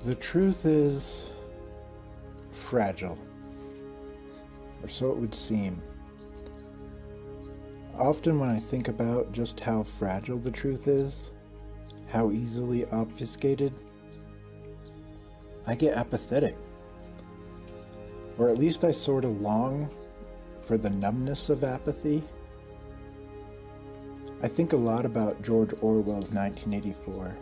The truth is fragile, or so it would seem. Often when I think about just how fragile the truth is, how easily obfuscated, I get apathetic. Or at least I sort of long for the numbness of apathy. I think a lot about George Orwell's 1984.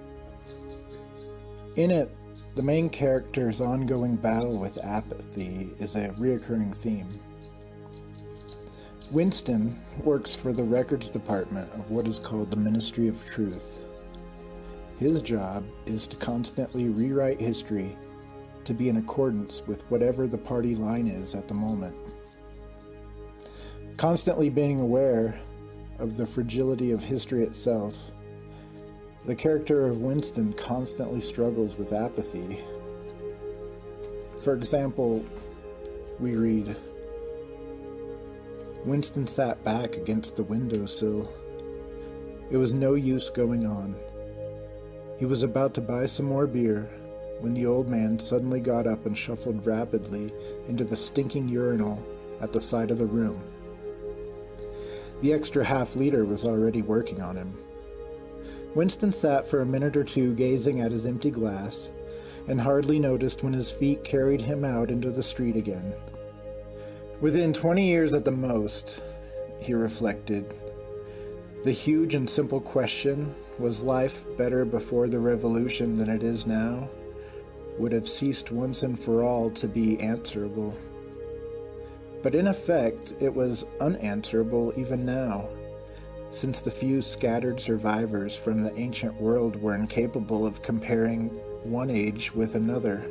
In it, the main character's ongoing battle with apathy is a reoccurring theme. Winston works for the records department of what is called the Ministry of Truth. His job is to constantly rewrite history to be in accordance with whatever the party line is at the moment. Constantly being aware of the fragility of history itself, the character of Winston constantly struggles with apathy. For example, we read, Winston sat back against the windowsill. It was no use going on. He was about to buy some more beer when the old man suddenly got up and shuffled rapidly into the stinking urinal at the side of the room. The extra half-liter was already working on him. Winston sat for a minute or two gazing at his empty glass, and hardly noticed when his feet carried him out into the street again. Within 20 years at the most, he reflected, the huge and simple question, was life better before the revolution than it is now, would have ceased once and for all to be answerable. But in effect, it was unanswerable even now, since the few scattered survivors from the ancient world were incapable of comparing one age with another.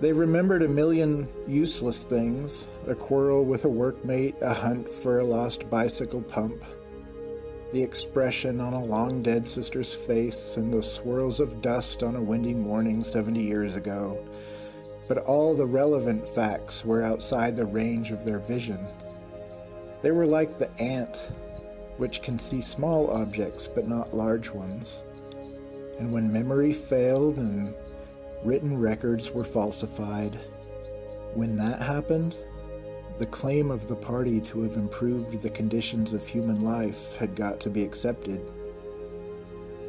They remembered a million useless things, a quarrel with a workmate, a hunt for a lost bicycle pump, the expression on a long-dead sister's face, and the swirls of dust on a windy morning 70 years ago. But all the relevant facts were outside the range of their vision. They were like the ant, which can see small objects but not large ones. And when memory failed and written records were falsified, when that happened, the claim of the party to have improved the conditions of human life had got to be accepted,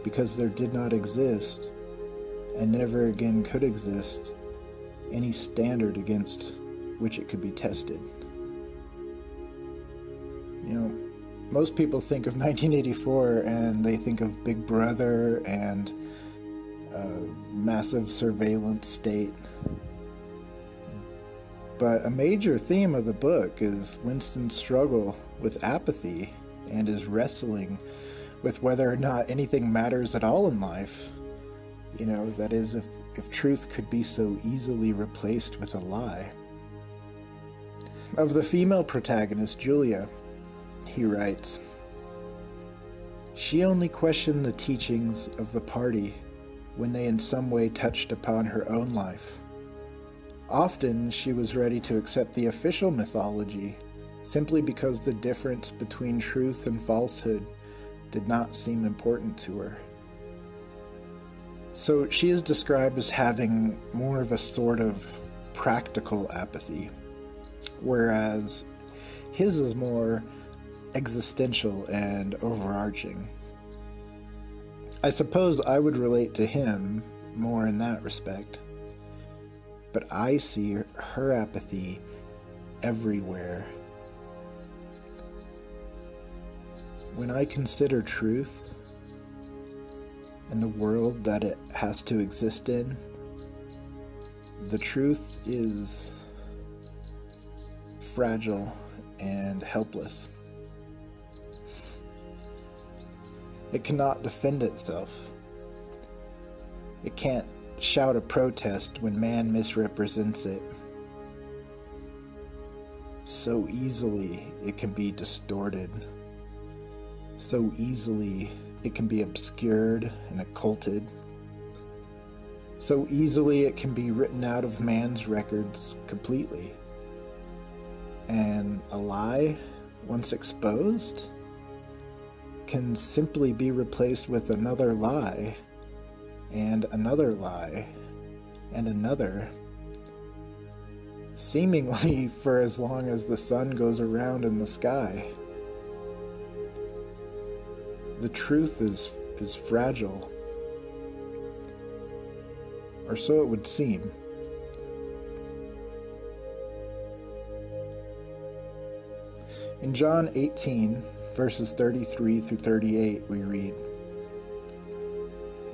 because there did not exist, and never again could exist, any standard against which it could be tested. Most people think of 1984 and they think of Big Brother and a massive surveillance state. But a major theme of the book is Winston's struggle with apathy and his wrestling with whether or not anything matters at all in life. That is, if truth could be so easily replaced with a lie. Of the female protagonist, Julia, he writes, she only questioned the teachings of the party when they in some way touched upon her own life. Often she was ready to accept the official mythology simply because the difference between truth and falsehood did not seem important to her. So she is described as having more of a sort of practical apathy, whereas his is more existential and overarching. I suppose I would relate to him more in that respect, but I see her apathy everywhere. When I consider truth and the world that it has to exist in, the truth is fragile and helpless. It cannot defend itself. It can't shout a protest when man misrepresents it. So easily it can be distorted. So easily it can be obscured and occulted. So easily it can be written out of man's records completely. And a lie, once exposed, can simply be replaced with another lie and another lie, and another, seemingly for as long as the sun goes around in the sky. The truth is fragile, or so it would seem. In John 18, verses 33 through 38, we read,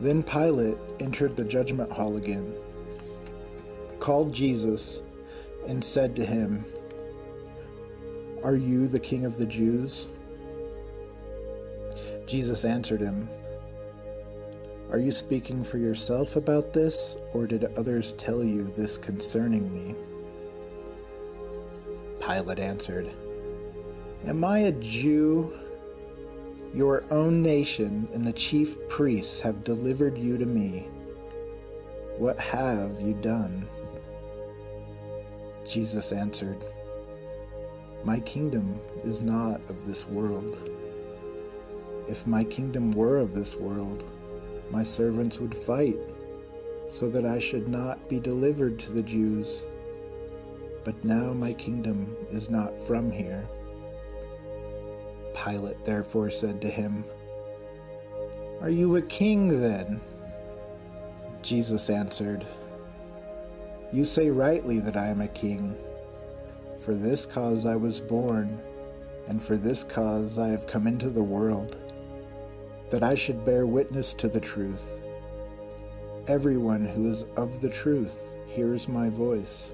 "Then Pilate entered the judgment hall again, called Jesus, and said to him, 'Are you the king of the Jews?' Jesus answered him, 'Are you speaking for yourself about this, or did others tell you this concerning me?' Pilate answered, 'Am I a Jew? Your own nation and the chief priests have delivered you to me. What have you done?' Jesus answered, 'My kingdom is not of this world. If my kingdom were of this world, my servants would fight, so that I should not be delivered to the Jews. But now my kingdom is not from here.' Pilate therefore said to him, 'Are you a king then?' Jesus answered, 'You say rightly that I am a king. For this cause I was born, and for this cause I have come into the world, that I should bear witness to the truth. Everyone who is of the truth hears my voice.'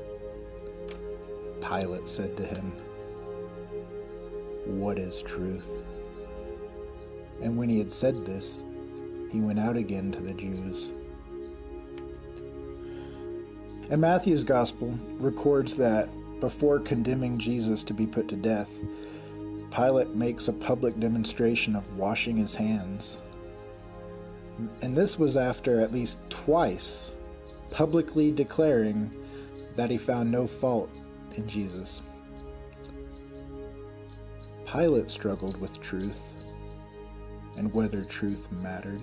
Pilate said to him, 'What is truth?' And when he had said this, he went out again to the Jews." And Matthew's Gospel records that before condemning Jesus to be put to death, Pilate makes a public demonstration of washing his hands. And this was after at least twice publicly declaring that he found no fault in Jesus. Pilate struggled with truth and whether truth mattered.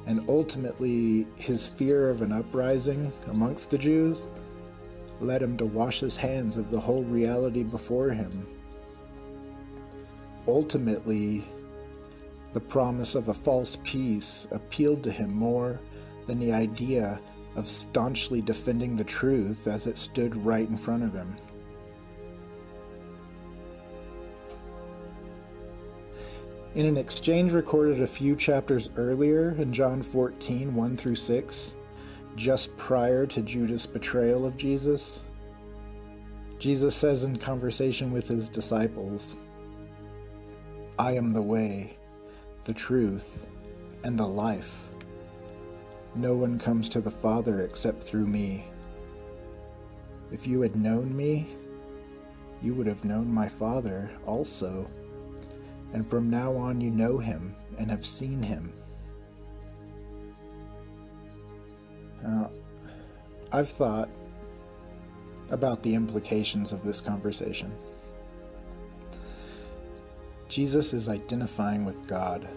And ultimately, his fear of an uprising amongst the Jews led him to wash his hands of the whole reality before him. Ultimately, the promise of a false peace appealed to him more than the idea of staunchly defending the truth as it stood right in front of him. In an exchange recorded a few chapters earlier in John 14, 1 through 6, just prior to Judas' betrayal of Jesus, Jesus says in conversation with his disciples, "I am the way, the truth, and the life. No one comes to the Father except through me. If you had known me, you would have known my Father also. And from now on you know him and have seen him." Now, I've thought about the implications of this conversation. Jesus is identifying with God,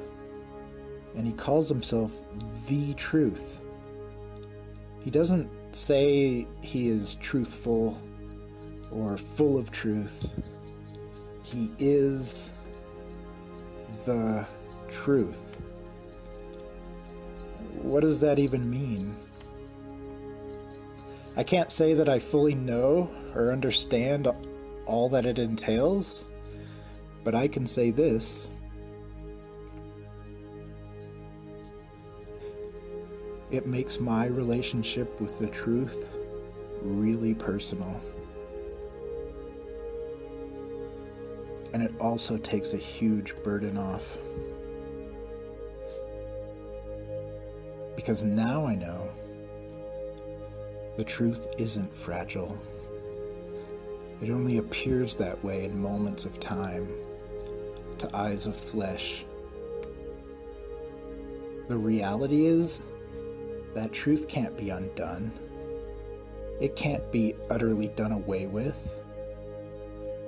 and he calls himself the truth. He doesn't say he is truthful or full of truth. He is the truth. What does that even mean? I can't say that I fully know or understand all that it entails, but I can say this: it makes my relationship with the truth really personal. And it also takes a huge burden off. Because now I know the truth isn't fragile. It only appears that way in moments of time, to eyes of flesh. The reality is that truth can't be undone. It can't be utterly done away with.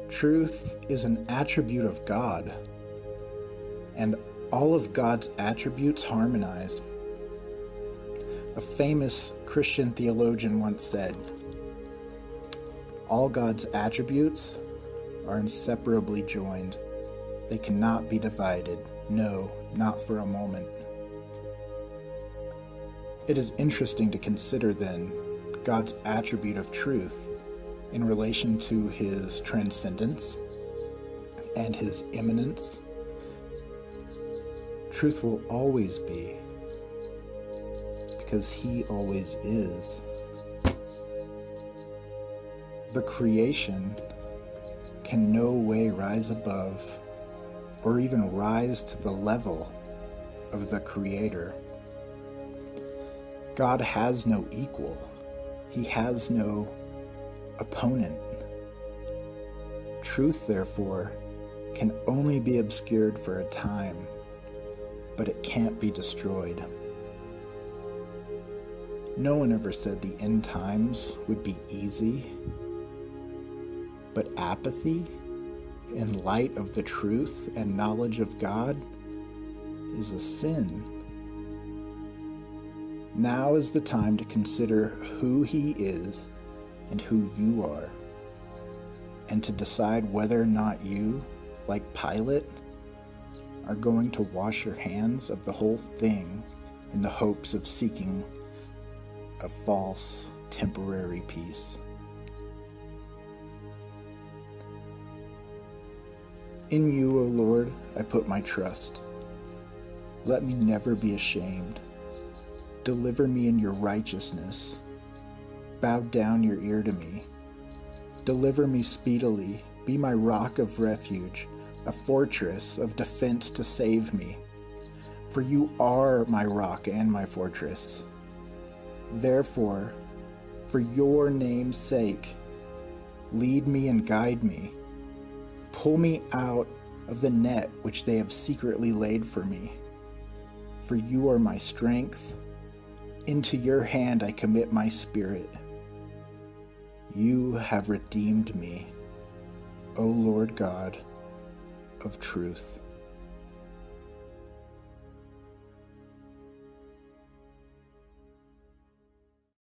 Truth is an attribute of God, and all of God's attributes harmonize. A famous Christian theologian once said, "All God's attributes are inseparably joined. They cannot be divided. No, not for a moment." It is interesting to consider, then, God's attribute of truth in relation to his transcendence and his immanence. Truth will always be, because he always is. The creation can no way rise above or even rise to the level of the Creator. God has no equal. He has no opponent. Truth, therefore, can only be obscured for a time, but it can't be destroyed. No one ever said the end times would be easy, but apathy, in light of the truth and knowledge of God, is a sin. Now is the time to consider who he is and who you are, and to decide whether or not you, like Pilate, are going to wash your hands of the whole thing in the hopes of seeking a false, temporary peace. In you, O Lord, I put my trust. Let me never be ashamed. Deliver me in your righteousness. Bow down your ear to me. Deliver me speedily. Be my rock of refuge, a fortress of defense to save me. For you are my rock and my fortress. Therefore, for your name's sake, lead me and guide me. Pull me out of the net which they have secretly laid for me. For you are my strength. Into your hand I commit my spirit. You have redeemed me, O Lord God of truth.